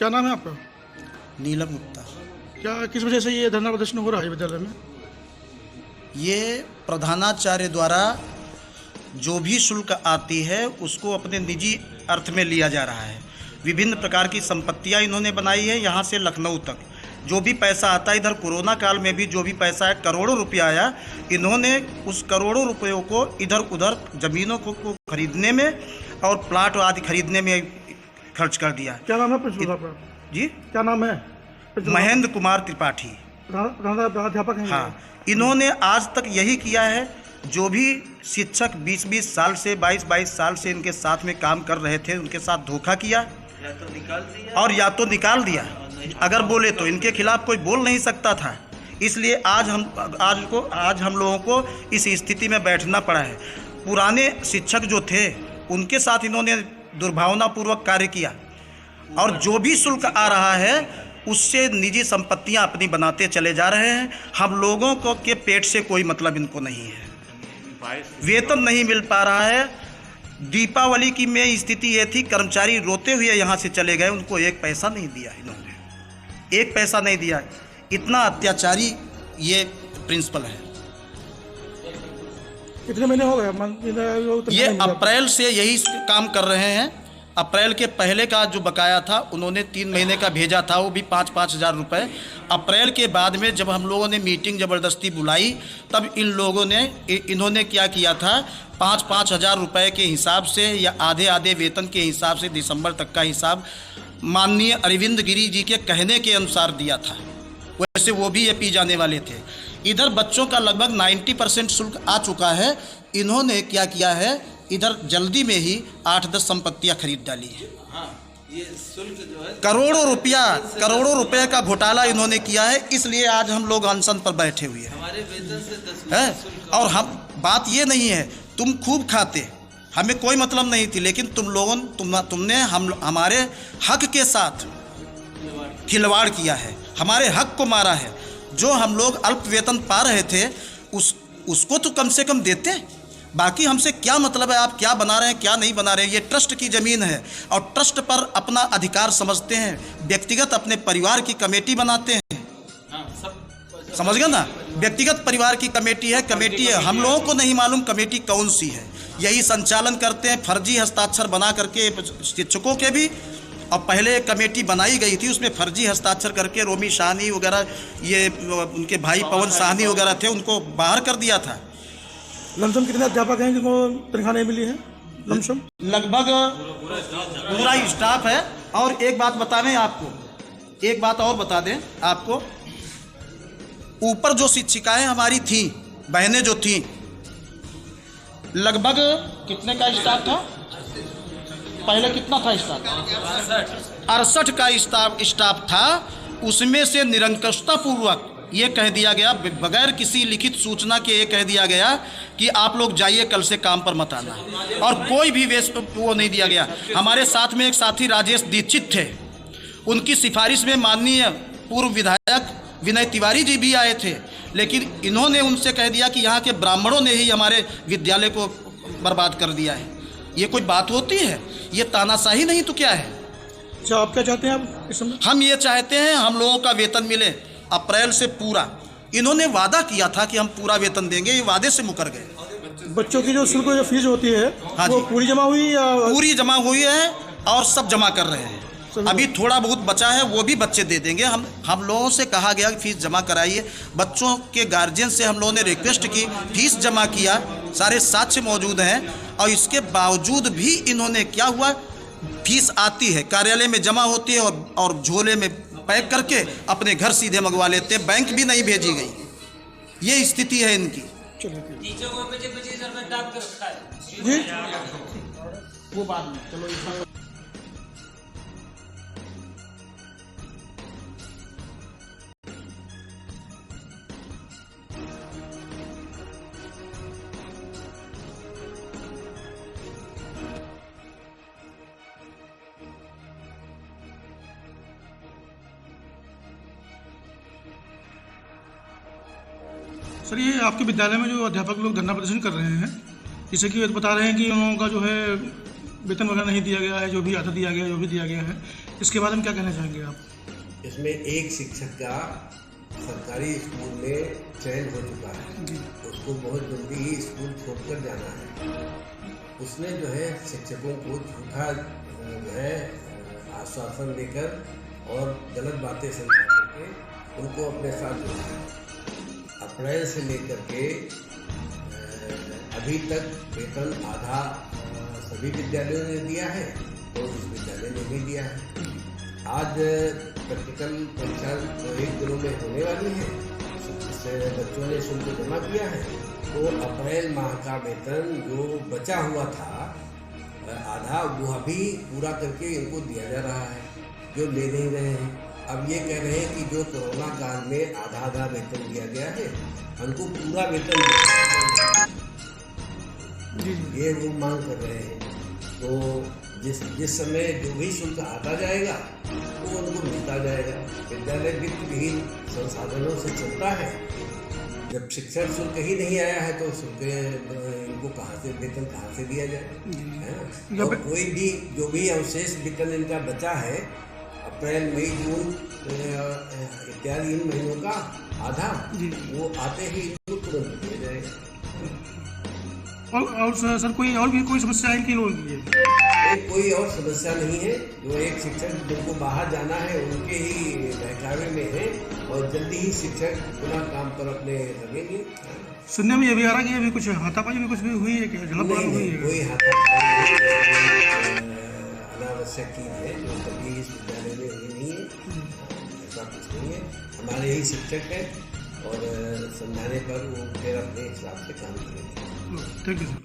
क्या नाम है आपका? नीलम गुप्ता। क्या किस वजह से ये धरना प्रदर्शन हो रहा है विद्यालय में? ये प्रधानाचार्य द्वारा जो भी शुल्क आती है उसको अपने निजी अर्थ में लिया जा रहा है। विभिन्न प्रकार की संपत्तियां इन्होंने बनाई है, यहाँ से लखनऊ तक जो भी पैसा आता है, इधर कोरोना काल में भी जो भी पैसा है, करोड़ों रुपया आया, इन्होंने उस करोड़ों रुपयों को इधर उधर ज़मीनों को खरीदने में और प्लाट आदि खरीदने में खर्च कर दिया। क्या नाम है प्रिंसिपल आपका? जी, क्या नाम है? महेंद्र कुमार त्रिपाठी। प्राध्यापक हैं? हाँ, इन्होंने आज तक यही किया है। जो भी शिक्षक 20-20 साल से 22-22 साल से इनके साथ में काम कर रहे थे, उनके साथ धोखा किया और या तो निकाल दिया। अगर बोले तो इनके खिलाफ कोई बोल नहीं सकता था। इसलिए आज हम लोगों को इस स्थिति में बैठना पड़ा है। पुराने शिक्षक जो थे उनके साथ इन्होंने दुर्भावनापूर्वक कार्य किया और जो भी शुल्क आ रहा है उससे निजी संपत्तियां अपनी बनाते चले जा रहे हैं। हम लोगों को के पेट से कोई मतलब इनको नहीं है, वेतन नहीं मिल पा रहा है। दीपावली की में स्थिति ये थी, कर्मचारी रोते हुए यहाँ से चले गए, उनको एक पैसा नहीं दिया इन्होंने, एक पैसा नहीं दिया। इतना अत्याचारी ये प्रिंसिपल है। कितने महीने हो गए? ये अप्रैल से यही काम कर रहे हैं। अप्रैल के पहले का जो बकाया था उन्होंने 3 महीने का भेजा था, वो भी 5-5 हज़ार रुपये। अप्रैल के बाद में जब हम लोगों ने मीटिंग ज़बरदस्ती बुलाई, तब इन्होंने क्या किया था, 5-5 हज़ार रुपये के हिसाब से या आधे आधे वेतन के हिसाब से दिसंबर तक का हिसाब माननीय अरविंद गिरी जी के कहने के अनुसार दिया था। वैसे वो भी ये पी जाने वाले थे। इधर बच्चों का लगभग 90% शुल्क आ चुका है। इन्होंने क्या किया है, इधर जल्दी में ही 8-10 संपत्तियां खरीद डाली है। ये शुल्क जो है करोड़ों रुपए का घोटाला इन्होंने किया है। इसलिए आज हम लोग अनशन पर बैठे हुए हैं। हमारे वेतन से 10 है। और हम बात ये नहीं है तुम खूब खाते, हमें कोई मतलब नहीं थी, लेकिन तुमने हमारे हक के साथ खिलवाड़ किया है, हमारे हक को मारा है। जो हम लोग अल्प वेतन पा रहे थे उसको तो कम से कम देते। बाकी हमसे क्या मतलब है, आप क्या बना रहे हैं क्या नहीं बना रहे हैं। ये ट्रस्ट की ज़मीन है और ट्रस्ट पर अपना अधिकार समझते हैं। व्यक्तिगत अपने परिवार की कमेटी बनाते हैं, समझ गए ना, व्यक्तिगत परिवार की कमेटी है। हम लोगों को नहीं मालूम कमेटी कौन सी है। यही संचालन करते हैं, फर्जी हस्ताक्षर बना करके शिक्षकों के भी। और पहले एक कमेटी बनाई गई थी, उसमें फर्जी हस्ताक्षर करके रोमी साहनी वगैरह, ये उनके भाई पवन साहनी वगैरह थे, उनको बाहर कर दिया था। लमसम कितने अध्यापक हैं जिनको तनख्वाह नहीं मिली है? लमसम लगभग पूरा स्टाफ है। और एक बात बतावें आपको, एक बात और बता दें आपको, ऊपर जो शिक्षिकाएं हमारी थीं, बहनें जो थीं, लगभग कितने का स्टाफ था पहले, कितना था स्टाफ? 68 का स्टाफ था। उसमें से निरंकुशतापूर्वक ये कह दिया गया, बगैर किसी लिखित सूचना के ये कह दिया गया कि आप लोग जाइए, कल से काम पर मत आना। और कोई भी वो नहीं दिया गया। हमारे साथ में एक साथी राजेश दीक्षित थे, उनकी सिफारिश में माननीय पूर्व विधायक विनय तिवारी जी भी आए थे, लेकिन इन्होंने उनसे कह दिया कि यहाँ के ब्राह्मणों ने ही हमारे विद्यालय को बर्बाद कर दिया है। ये कोई बात होती है? ये तानाशाही नहीं तो क्या है? अच्छा, आप क्या चाहते हैं? आप इस समय हम ये चाहते हैं हम लोगों का वेतन मिले अप्रैल से पूरा। इन्होंने वादा किया था कि हम पूरा वेतन देंगे, ये वादे से मुकर गए। बच्चों की जो शुल्क जो फीस होती है, हाँ वो जी, पूरी जमा हुई या? पूरी जमा हुई है और सब जमा कर रहे हैं। अभी थोड़ा बहुत बचा है, वो भी बच्चे दे देंगे। हम लोगों से कहा गया कि फीस जमा कराइए। बच्चों के गार्जियन से हम लोगों ने रिक्वेस्ट की, फीस जमा किया, सारे साक्ष्य मौजूद हैं। और इसके बावजूद भी इन्होंने क्या हुआ, फीस आती है, कार्यालय में जमा होती है और झोले में पैक करके अपने घर सीधे मंगवा लेते हैं। बैंक भी नहीं भेजी गई। ये स्थिति है इनकी। जी, वो बाद में चलो। सर ये आपके विद्यालय में जो अध्यापक लोग धरना प्रदर्शन कर रहे हैं, जैसे कि बता रहे हैं कि उन लोगों का जो है वेतन वगैरह नहीं दिया गया है, जो भी आता दिया गया, जो भी दिया गया है, इसके बारे में क्या कहना चाहेंगे आप? इसमें एक शिक्षक का सरकारी स्कूल में चयन हो चुका है, जी उसको बहुत जल्दी ही स्कूल छोड़कर जाना है। उसने जो है शिक्षकों को झूठा जो है आश्वासन देकर और गलत बातें समझा करके उनको अपने साथ जोड़ा है। अप्रैल से लेकर के अभी तक वेतन आधा सभी विद्यालयों ने दिया है और इस विद्यालय ने भी दिया है। आज प्रैक्टिकल परीक्षा 1 दिनों में होने वाली है, इससे बच्चों ने शुल्क जमा किया है, तो अप्रैल माह का वेतन जो बचा हुआ था आधा, वो अभी पूरा करके इनको दिया जा रहा है, जो ले नहीं रहे हैं। अब ये कह रहे हैं कि जो कोरोना काल में आधा वेतन दिया गया है, हमको पूरा वेतन दिया, ये वो मांग कर रहे हैं। तो जिस समय जो भी शुल्क आता जाएगा वो उनको मिलता जाएगा। विद्यालय वित्त विहीन संसाधनों से चलता है। जब शिक्षण शुल्क ही नहीं आया है तो शुल्क इनको कहाँ से, वेतन कहाँ से दिया जाए, है ना? और कोई भी जो भी अवशेष वेतन इनका बचा है अप्रैल मई जून इत्यादि इन महीनों का आधा, वो आते ही इनको तुरंत दिया जाएगा। और सर कोई और भी कोई समस्या है कि लोगों की? कोई और समस्या नहीं है। जो एक शिक्षक जिनको बाहर जाना है उनके ही बहकावे में है और जल्दी ही शिक्षक पुनः काम पर अपने लगेंगे। सुनने में ये भी आ रहा है कि अभी कुछ हाथापाई भी कुछ भी हुई है क्या? नहीं, हुई है? कोई हाथापाई अनावश्यक चीज है जो कभी इस विद्यालय में हुई नहीं है, ऐसा कुछ नहीं है। हमारे ही शिक्षक है और समझाने पर वो फिर अपने हिसाब से काम करेंगे। Thank you sir.